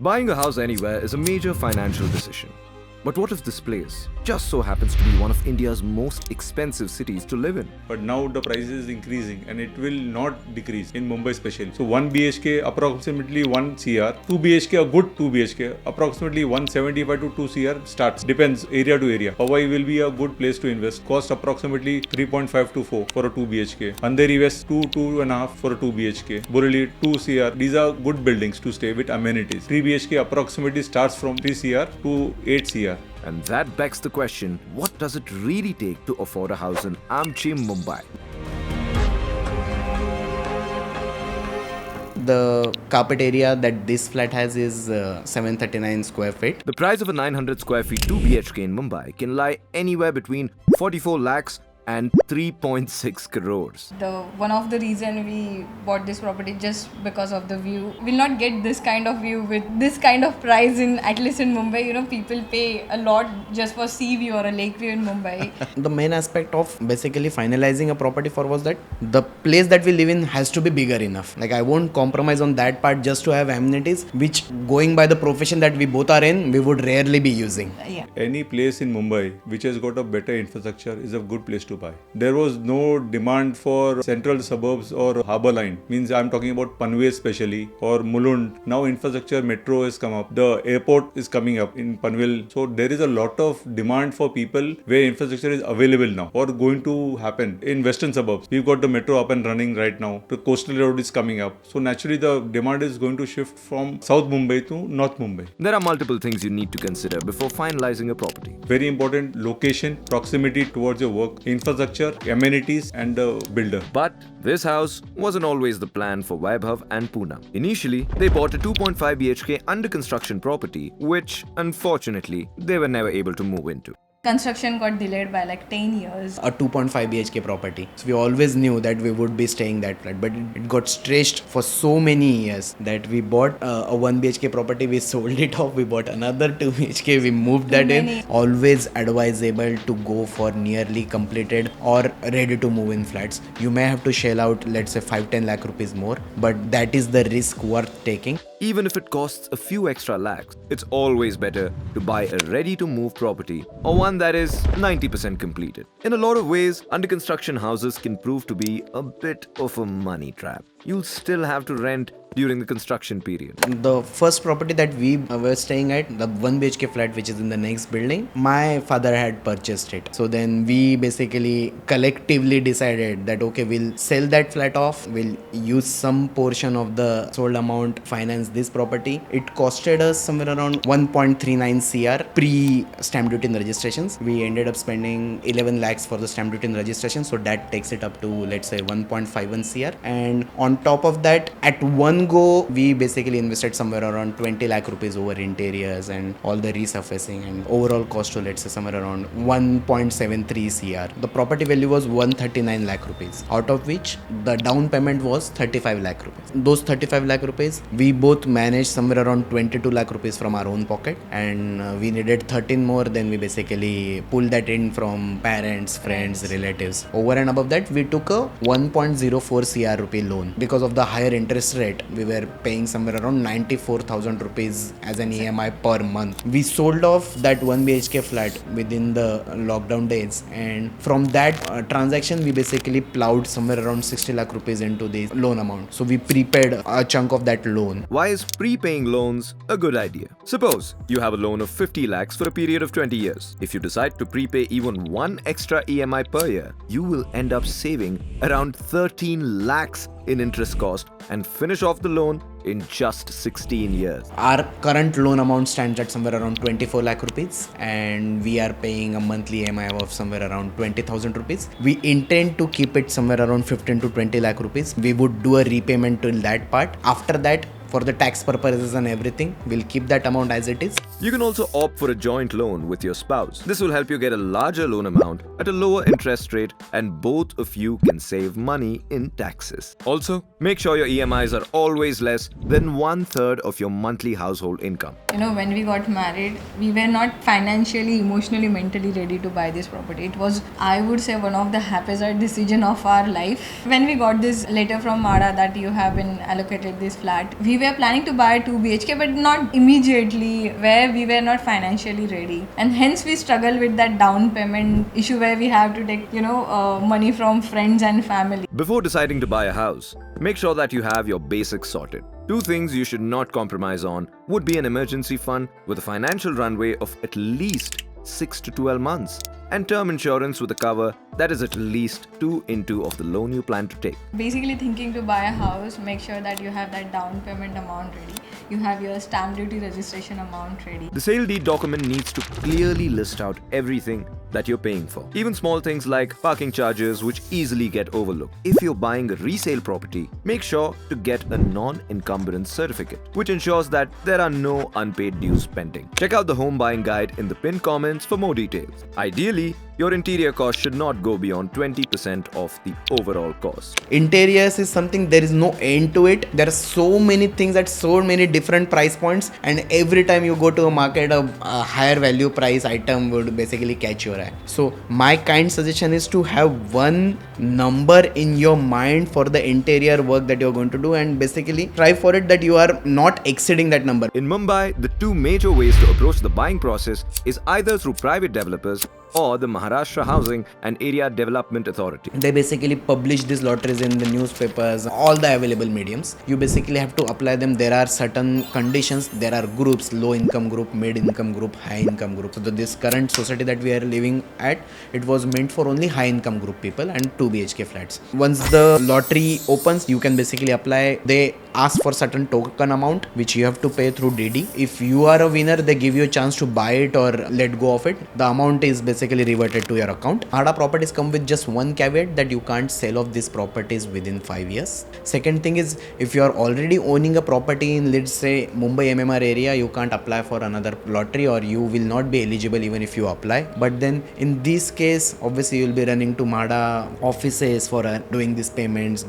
Buying a house anywhere is a major financial decision. But what if this place just so happens to be one of India's most expensive cities to live in? But now the price is increasing and it will not decrease in Mumbai especially. So 1 BHK approximately 1 CR, 2 BHK a good 2 BHK approximately 175 to 2 CR starts. Depends area to area. Powai will be a good place to invest. Cost approximately 3.5 to 4 for a 2 BHK. Andheri West 2.5 for a 2 BHK. Borivali 2 CR. These are good buildings to stay with amenities. 3 BHK approximately starts from 3 CR to 8 CR. And that begs the question, what does it really take to afford a house in Amchi, Mumbai? The carpet area that this flat has is 739 square feet. The price of a 900 square feet 2 BHK in Mumbai can lie anywhere between 44 lakhs and 3.6 crores. One of the reason we bought this property just because of the view. We'll not get this kind of view with this kind of price in, at least in Mumbai. You know, people pay a lot just for sea view or a lake view in Mumbai. The main aspect of basically finalizing a property for was that the place that we live in has to be bigger enough. Like I won't compromise on that part just to have amenities, which going by the profession that we both are in, we would rarely be using. Yeah. Any place in Mumbai which has got a better infrastructure is a good place to buy. There was no demand for central suburbs or harbour line. Means I'm talking about Panvel especially or Mulund. Now infrastructure metro has come up. The airport is coming up in Panvel. So there is a lot of demand for people where infrastructure is available now or going to happen in western suburbs. We've got the metro up and running right now. The coastal road is coming up. So naturally the demand is going to shift from South Mumbai to North Mumbai. There are multiple things you need to consider before finalizing a property. Very important: location, proximity towards your work, infrastructure, amenities and the builder. But this house wasn't always the plan for Vaibhav and Poonam. Initially, they bought a 2.5 BHK under construction property, which unfortunately they were never able to move into. Construction got delayed by like 10 years. A 2.5 BHK property. So we always knew that we would be staying that flat, but it got stretched for so many years that we bought a 1 BHK property, we sold it off, we bought another 2 BHK, we moved that in. Always advisable to go for nearly completed or ready to move in flats. You may have to shell out, let's say 5-10 lakh rupees more, but that is the risk worth taking. Even if it costs a few extra lakhs, it's always better to buy a ready-to-move property or one that is 90% completed. In a lot of ways, under-construction houses can prove to be a bit of a money trap. You'll still have to rent during the construction period. The first property that we were staying at, the 1 BHK flat which is in the next building, my father had purchased it. So then we basically collectively decided that okay, we'll sell that flat off, we'll use some portion of the sold amount, finance this property. It costed us somewhere around 1.39 CR pre-stamp duty and registrations. We ended up spending 11 lakhs for the stamp duty and registration, so that takes it up to let's say 1.51 CR. And on top of that, at one go, we basically invested somewhere around 20 lakh rupees over interiors and all the resurfacing, and overall cost to let's say somewhere around 1.73 CR. The property value was 139 lakh rupees, out of which the down payment was 35 lakh rupees. Those 35 lakh rupees, we both managed somewhere around 22 lakh rupees from our own pocket, and we needed 13 more. Then we basically pulled that in from parents, friends, relatives. Over and above that, we took a 1.04 CR rupee loan. Because of the higher interest rate, we were paying somewhere around 94,000 rupees as an EMI per month. We sold off that 1 BHK flat within the lockdown days, and from that transaction, we basically plowed somewhere around 60 lakh rupees into the loan amount. So we prepaid a chunk of that loan. Why is prepaying loans a good idea? Suppose you have a loan of 50 lakhs for a period of 20 years. If you decide to prepay even one extra EMI per year, you will end up saving around 13 lakhs in interest cost and finish off the loan in just 16 years. Our current loan amount stands at somewhere around 24 lakh rupees, and we are paying a monthly EMI of somewhere around 20,000 rupees. We intend to keep it somewhere around 15 to 20 lakh rupees. We would do a repayment till that part. After that, for the tax purposes and everything, we'll keep that amount as it is. You can also opt for a joint loan with your spouse. This will help you get a larger loan amount at a lower interest rate, and both of you can save money in taxes. Also, make sure your EMIs are always less than 1/3 of your monthly household income. You know, when we got married, we were not financially, emotionally, mentally ready to buy this property. It was, I would say, one of the happiest decision of our life. When we got this letter from Mada that you have been allocated this flat, we we were planning to buy a 2 BHK, but not immediately, where we were not financially ready. And hence we struggle with that down payment issue where we have to take, money from friends and family. Before deciding to buy a house, make sure that you have your basics sorted. Two things you should not compromise on would be an emergency fund with a financial runway of at least 6 to 12 months and term insurance with a cover that is at least 2 in 2 of the loan you plan to take. Basically, thinking to buy a house, make sure that you have that down payment amount ready. You have your stamp duty registration amount ready. The sale deed document needs to clearly list out everything that you're paying for. Even small things like parking charges, which easily get overlooked. If you're buying a resale property, make sure to get a non-encumbrance certificate, which ensures that there are no unpaid dues pending. Check out the home buying guide in the pinned comments for more details. Ideally, your interior cost should not go beyond 20% of the overall cost. Interiors is something, there is no end to it. There are so many things at so many different price points, and every time you go to a market, a higher value price item would basically catch your eye. So my kind suggestion is to have one number in your mind for the interior work that you're going to do, and basically try for it that you are not exceeding that number. In Mumbai, the two major ways to approach the buying process is either through private developers or the Maharashtra Housing and Area Development Authority. They basically publish these lotteries in the newspapers, all the available mediums. You basically have to apply them. There are certain conditions. There are groups: low income group, mid income group, high income group. So this current society that we are living at, it was meant for only high income group people and 2 BHK flats. Once the lottery opens, you can basically apply. They ask for certain token amount which you have to pay through DD. If you are a winner, they give you a chance to buy it or let go of it. The amount is basically reverted to your account. Hada properties come with just one caveat, that you can't sell off these properties within 5 years. Second thing is, if you are already owning a property in, let's say, Mumbai MMR area, you can't apply for another lottery, or you will not be eligible even if you apply. But then in this case, obviously you'll be running to MHADA offices for doing these payments,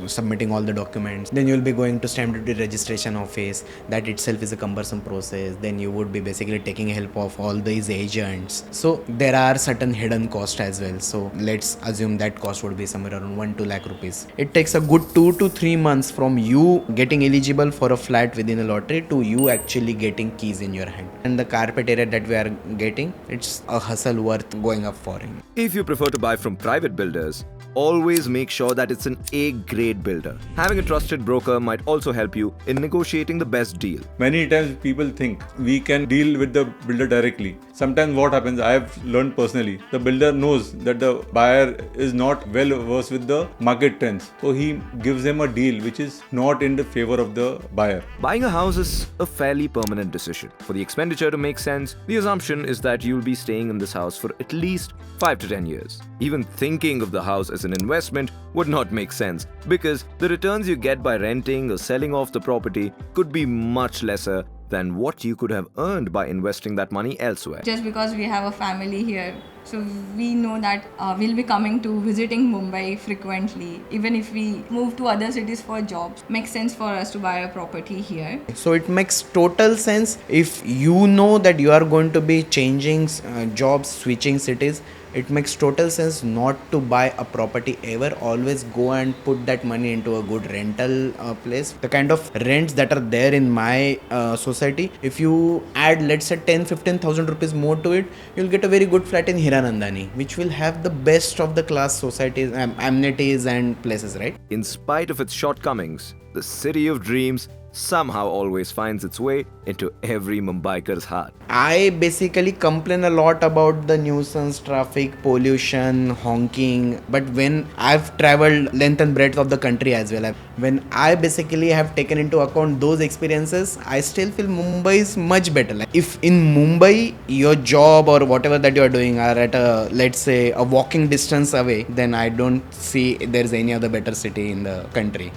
submitting all the documents. Then you'll be going to stamp duty registration office. That itself is a cumbersome process. Then you would be basically taking help of all these agents. So there are certain hidden costs as well. So let's assume that cost would be somewhere around 1-2 lakh rupees. It takes a good 2 to 3 months from you getting eligible for a flat within a lottery to you actually getting keys in your hand. And the carpet area that we are getting, it's a hustle worth going up for. If you prefer to buy from private builders, always make sure that it's an A-grade builder. Having a trusted broker might also help you in negotiating the best deal. Many times people think we can deal with the builder directly. Sometimes what happens, I have learned personally, the builder knows that the buyer is not well versed with the market trends. So he gives them a deal which is not in the favor of the buyer. Buying a house is a fairly permanent decision. For the expenditure to make sense, the assumption is that you'll be staying in this house for at least 5 to 10 years. Even thinking of the house as an investment would not make sense, because the returns you get by renting or selling off the property could be much lesser than what you could have earned by investing that money elsewhere. Just because we have a family here, so we know that we'll be coming to visiting Mumbai frequently. Even if we move to other cities for jobs, makes sense for us to buy a property here. So it makes total sense if you know that you are going to be changing jobs, switching cities. It makes total sense not to buy a property ever. Always go and put that money into a good rental place. The kind of rents that are there in my society, if you add, let's say, 10-15,000 rupees more to it, you'll get a very good flat in Hiranandani, which will have the best of the class societies, amenities and places, right? In spite of its shortcomings, the city of dreams somehow always finds its way into every Mumbaiker's heart. I basically complain a lot about the nuisance, traffic, pollution, honking, but when I've traveled length and breadth of the country as well, when I basically have taken into account those experiences, I still feel Mumbai is much better. Like if in Mumbai your job or whatever that you are doing are at a, let's say, a walking distance away, then I don't see there's any other better city in the country.